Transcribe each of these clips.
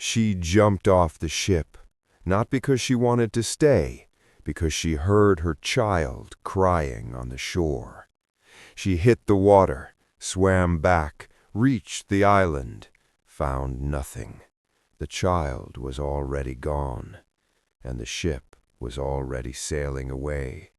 She jumped off the ship, not because she wanted to stay, because she heard her child crying on the shore. She hit the water, swam back, reached the island, found nothing. The child was already gone, and the ship was already sailing away.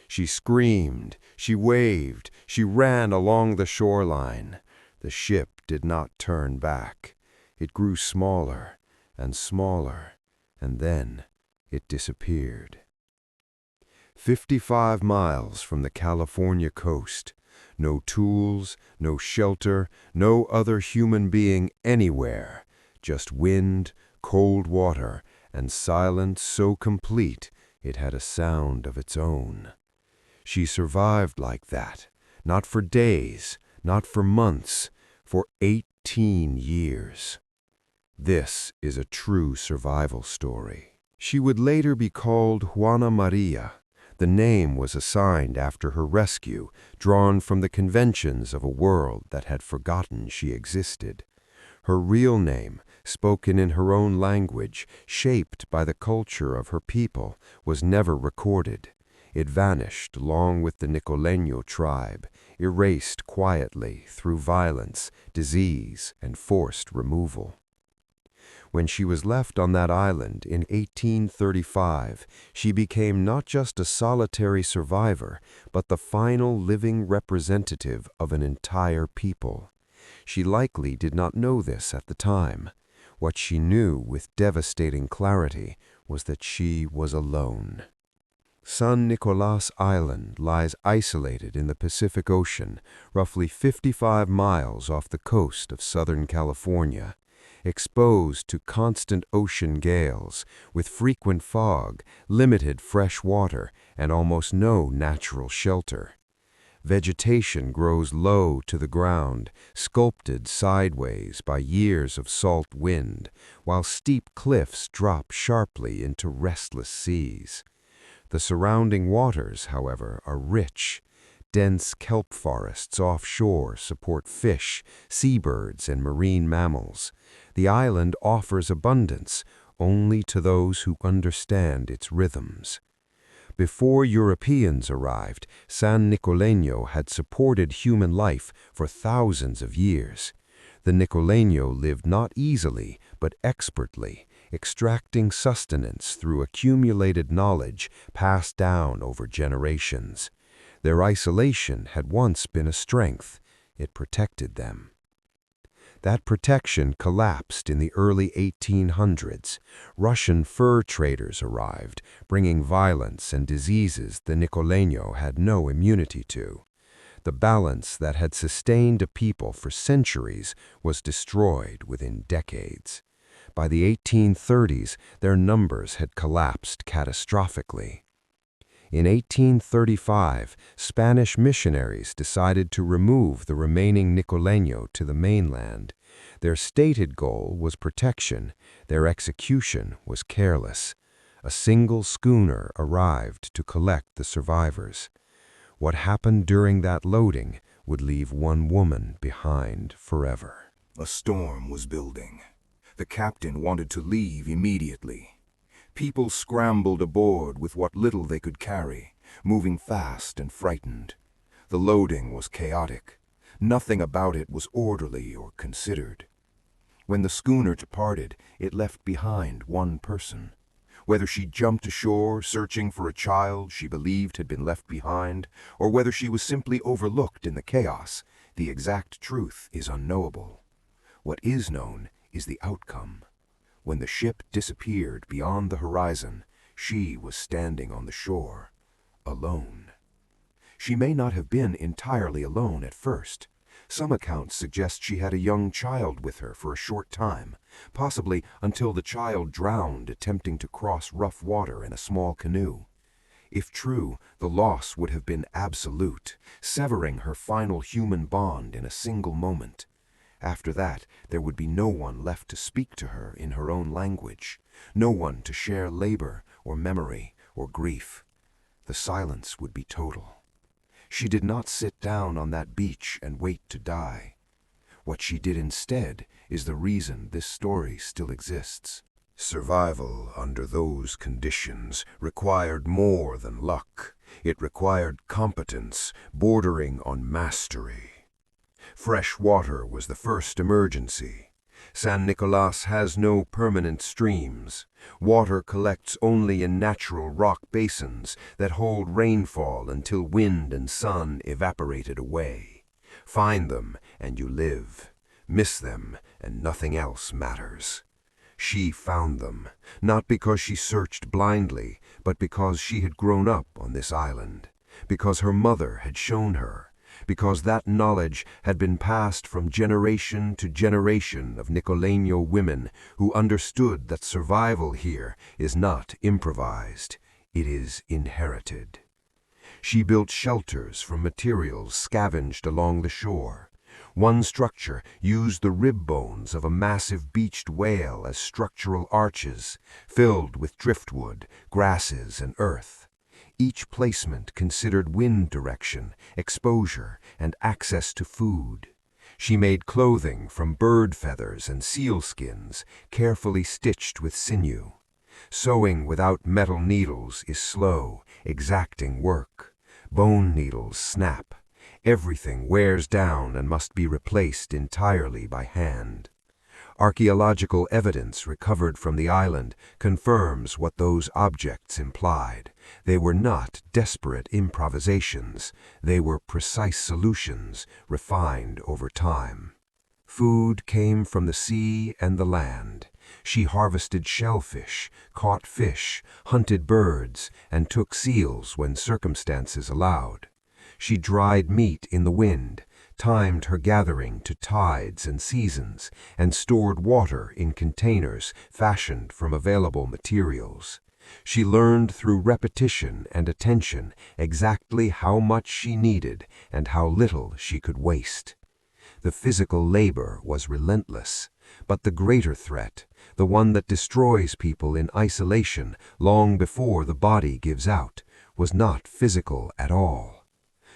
She screamed, she waved, she ran along the shoreline. The ship did not turn back. It grew smaller and smaller, and then it disappeared. 55 miles from the California coast, no tools, no shelter, no other human being anywhere, just wind, cold water, and silence so complete it had a sound of its own. She survived like that, not for days, not for months, for 18 years. This is a true survival story. She would later be called Juana Maria. The name was assigned after her rescue, drawn from the conventions of a world that had forgotten she existed. Her real name, spoken in her own language, shaped by the culture of her people, was never recorded. It vanished along with the Nicoleno tribe, erased quietly through violence, disease, and forced removal. When she was left on that island in 1835, she became not just a solitary survivor, but the final living representative of an entire people. She likely did not know this at the time. What she knew with devastating clarity was that she was alone. San Nicolas Island lies isolated in the Pacific Ocean, roughly 55 miles off the coast of Southern California. Exposed to constant ocean gales, with frequent fog, limited fresh water, and almost no natural shelter. Vegetation grows low to the ground, sculpted sideways by years of salt wind, while steep cliffs drop sharply into restless seas. The surrounding waters, however, are rich. Dense kelp forests offshore support fish, seabirds, and marine mammals. The island offers abundance only to those who understand its rhythms. Before Europeans arrived, San Nicoleno had supported human life for thousands of years. The Nicoleno lived not easily, but expertly, extracting sustenance through accumulated knowledge passed down over generations. Their isolation had once been a strength. It protected them. That protection collapsed in the early 1800s. Russian fur traders arrived, bringing violence and diseases the Nicoleno had no immunity to. The balance that had sustained a people for centuries was destroyed within decades. By the 1830s, their numbers had collapsed catastrophically. In 1835, Spanish missionaries decided to remove the remaining Nicoleno to the mainland. Their stated goal was protection. Their execution was careless. A single schooner arrived to collect the survivors. What happened during that loading would leave one woman behind forever. A storm was building. The captain wanted to leave immediately. People scrambled aboard with what little they could carry, moving fast and frightened. The loading was chaotic. Nothing about it was orderly or considered. When the schooner departed, it left behind one person. Whether she jumped ashore searching for a child she believed had been left behind, or whether she was simply overlooked in the chaos, the exact truth is unknowable. What is known is the outcome. When the ship disappeared beyond the horizon, she was standing on the shore, alone. She may not have been entirely alone at first. Some accounts suggest she had a young child with her for a short time, possibly until the child drowned attempting to cross rough water in a small canoe. If true, the loss would have been absolute, severing her final human bond in a single moment. After that, there would be no one left to speak to her in her own language, no one to share labor or memory or grief. The silence would be total. She did not sit down on that beach and wait to die. What she did instead is the reason this story still exists. Survival under those conditions required more than luck. It required competence bordering on mastery. Fresh water was the first emergency. San Nicolas has no permanent streams. Water collects only in natural rock basins that hold rainfall until wind and sun evaporated away. Find them and you live. Miss them and nothing else matters. She found them, not because she searched blindly, but because she had grown up on this island, because her mother had shown her, because that knowledge had been passed from generation to generation of Nicoleno women who understood that survival here is not improvised, it is inherited. She built shelters from materials scavenged along the shore. One structure used the rib bones of a massive beached whale as structural arches, filled with driftwood, grasses, and earth. Each placement considered wind direction, exposure, and access to food. She made clothing from bird feathers and seal skins, carefully stitched with sinew. Sewing without metal needles is slow, exacting work. Bone needles snap. Everything wears down and must be replaced entirely by hand. Archaeological evidence recovered from the island confirms what those objects implied. They were not desperate improvisations. They were precise solutions, refined over time. Food came from the sea and the land. She harvested shellfish, caught fish, hunted birds, and took seals when circumstances allowed. She dried meat in the wind, timed her gathering to tides and seasons, and stored water in containers fashioned from available materials. She learned through repetition and attention exactly how much she needed and how little she could waste. The physical labor was relentless, but the greater threat, the one that destroys people in isolation long before the body gives out, was not physical at all.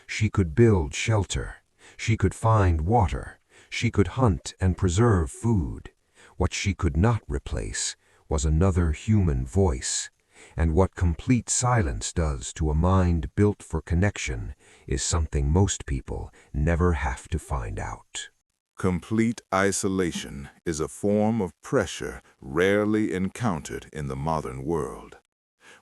She could build shelter. She could find water. She could hunt and preserve food. What she could not replace was another human voice. And what complete silence does to a mind built for connection is something most people never have to find out. Complete isolation is a form of pressure rarely encountered in the modern world.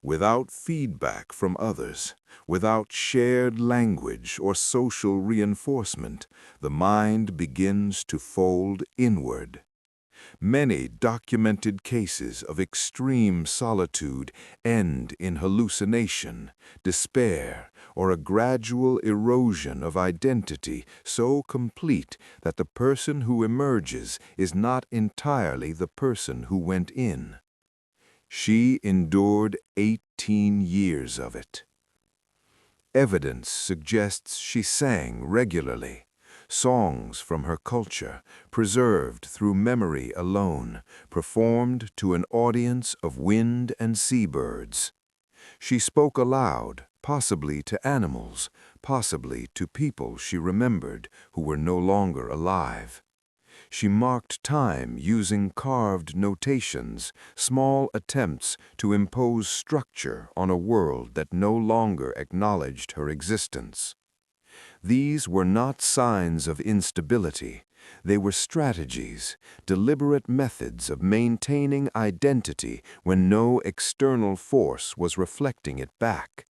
Without feedback from others, without shared language or social reinforcement, the mind begins to fold inward. Many documented cases of extreme solitude end in hallucination, despair, or a gradual erosion of identity so complete that the person who emerges is not entirely the person who went in. She endured 18 years of it. Evidence suggests she sang regularly, songs from her culture, preserved through memory alone, performed to an audience of wind and seabirds. She spoke aloud, possibly to animals, possibly to people she remembered who were no longer alive. She marked time using carved notations, small attempts to impose structure on a world that no longer acknowledged her existence. These were not signs of instability. They were strategies, deliberate methods of maintaining identity when no external force was reflecting it back.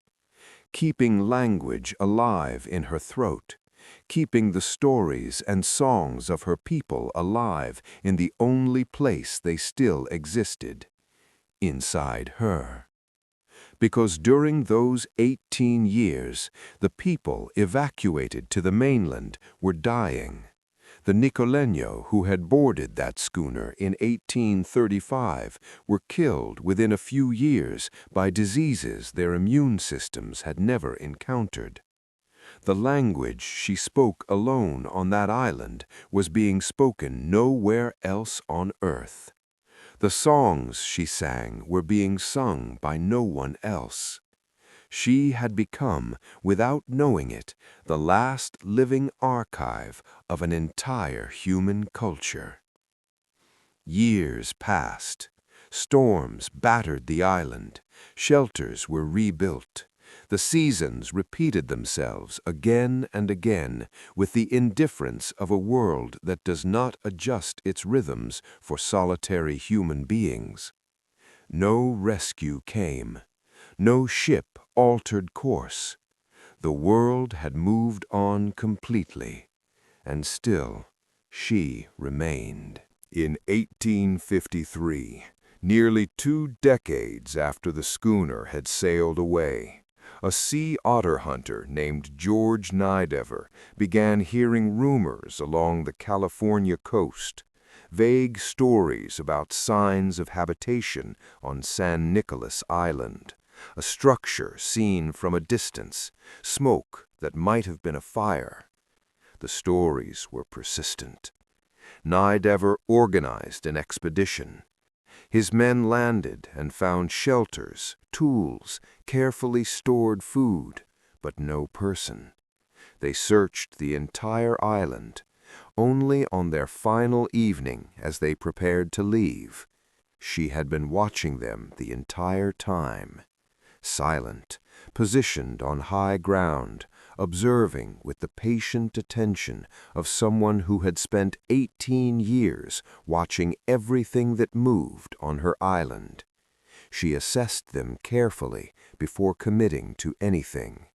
Keeping language alive in her throat. Keeping the stories and songs of her people alive in the only place they still existed, inside her. Because during those 18 years, the people evacuated to the mainland were dying. The Nicoleno who had boarded that schooner in 1835 were killed within a few years by diseases their immune systems had never encountered. The language she spoke alone on that island was being spoken nowhere else on earth. The songs she sang were being sung by no one else. She had become, without knowing it, the last living archive of an entire human culture. Years passed. Storms battered the island. Shelters were rebuilt. The seasons repeated themselves again and again with the indifference of a world that does not adjust its rhythms for solitary human beings. No rescue came. No ship altered course. The world had moved on completely, and still she remained. In 1853, nearly 2 decades after the schooner had sailed away, a sea otter hunter named George Nidever began hearing rumors along the California coast, vague stories about signs of habitation on San Nicolas Island, a structure seen from a distance, smoke that might have been a fire. The stories were persistent. Nidever organized an expedition. His men landed and found shelters, tools, carefully stored food, but no person. They searched the entire island. Only on their final evening, as they prepared to leave, she had been watching them the entire time. Silent, positioned on high ground, observing with the patient attention of someone who had spent 18 years watching everything that moved on her island. She assessed them carefully before committing to anything.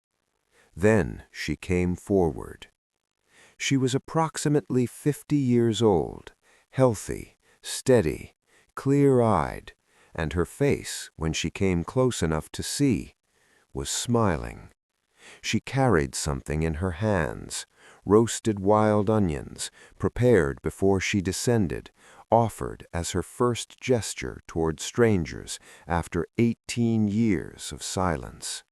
Then she came forward. She was approximately 50 years old, healthy, steady, clear-eyed, and her face, when she came close enough to see, was smiling. She carried something in her hands, roasted wild onions, prepared before she descended, offered as her first gesture toward strangers after 18 years of silence.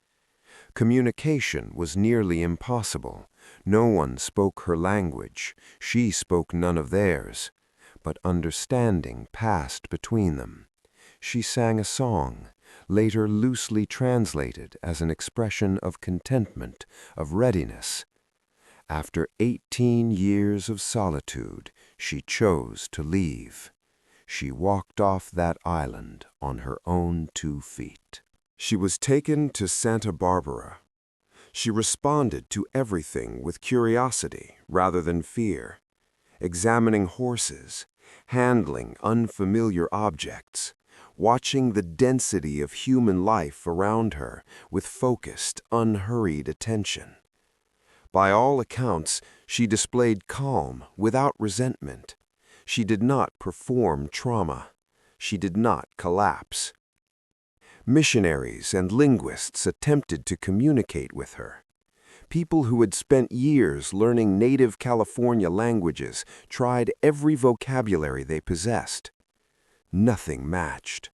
Communication was nearly impossible. No one spoke her language. She spoke none of theirs. But understanding passed between them. She sang a song, later loosely translated as an expression of contentment, of readiness. After 18 years of solitude, she chose to leave. She walked off that island on her own 2 feet. She was taken to Santa Barbara. She responded to everything with curiosity rather than fear, examining horses, handling unfamiliar objects, watching the density of human life around her with focused, unhurried attention. By all accounts, she displayed calm without resentment. She did not perform trauma. She did not collapse. Missionaries and linguists attempted to communicate with her. People who had spent years learning native California languages tried every vocabulary they possessed. Nothing matched.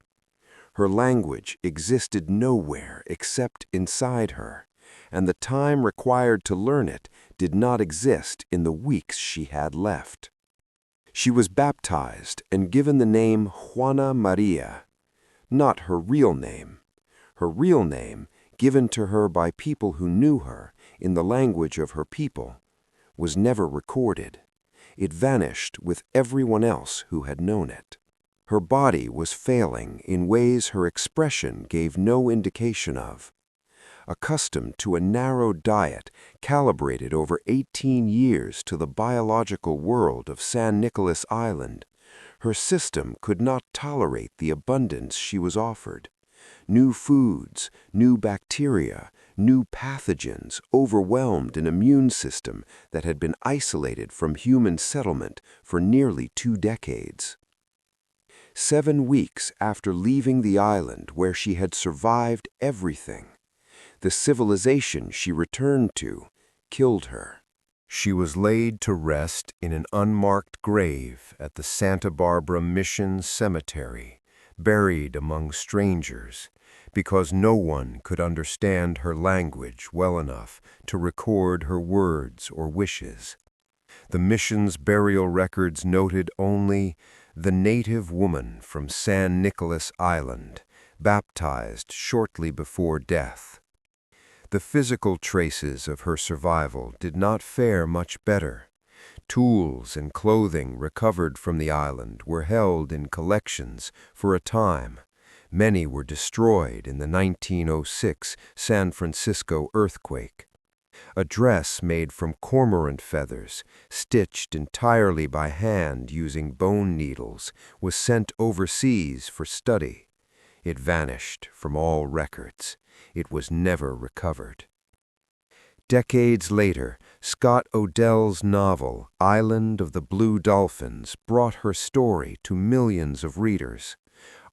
Her language existed nowhere except inside her, and the time required to learn it did not exist in the weeks she had left. She was baptized and given the name Juana Maria, not her real name. Her real name, given to her by people who knew her in the language of her people, was never recorded. It vanished with everyone else who had known it. Her body was failing in ways her expression gave no indication of. Accustomed to a narrow diet calibrated over 18 years to the biological world of San Nicolas Island, her system could not tolerate the abundance she was offered. New foods, new bacteria, new pathogens overwhelmed an immune system that had been isolated from human settlement for nearly 2 decades. 7 weeks after leaving the island where she had survived everything, the civilization she returned to killed her. She was laid to rest in an unmarked grave at the Santa Barbara Mission Cemetery, buried among strangers, because no one could understand her language well enough to record her words or wishes. The mission's burial records noted only the native woman from San Nicolas Island, baptized shortly before death. The physical traces of her survival did not fare much better. Tools and clothing recovered from the island were held in collections for a time. Many were destroyed in the 1906 San Francisco earthquake. A dress made from cormorant feathers, stitched entirely by hand using bone needles, was sent overseas for study. It vanished from all records. It was never recovered. Decades later, Scott Odell's novel, Island of the Blue Dolphins, brought her story to millions of readers.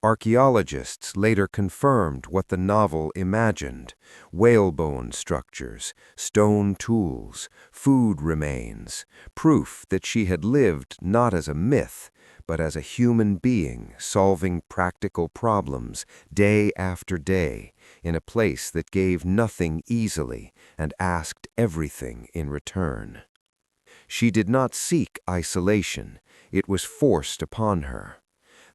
Archaeologists later confirmed what the novel imagined: whalebone structures, stone tools, food remains, proof that she had lived not as a myth, but as a human being solving practical problems day after day in a place that gave nothing easily and asked everything in return. She did not seek isolation, it was forced upon her.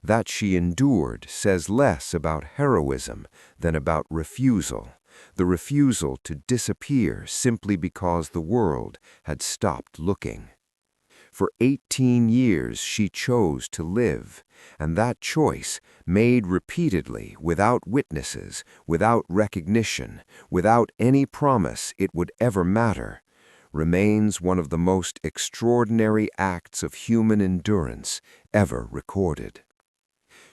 That she endured says less about heroism than about refusal, the refusal to disappear simply because the world had stopped looking. For 18 years she chose to live, and that choice, made repeatedly without witnesses, without recognition, without any promise it would ever matter, remains one of the most extraordinary acts of human endurance ever recorded.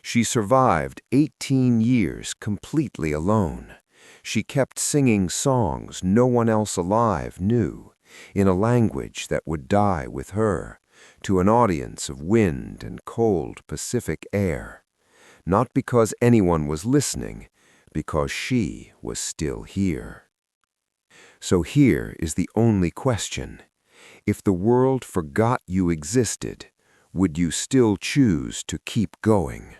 She survived 18 years completely alone. She kept singing songs no one else alive knew, in a language that would die with her, to an audience of wind and cold Pacific air. Not because anyone was listening, because she was still here. So here is the only question. If the world forgot you existed, would you still choose to keep going?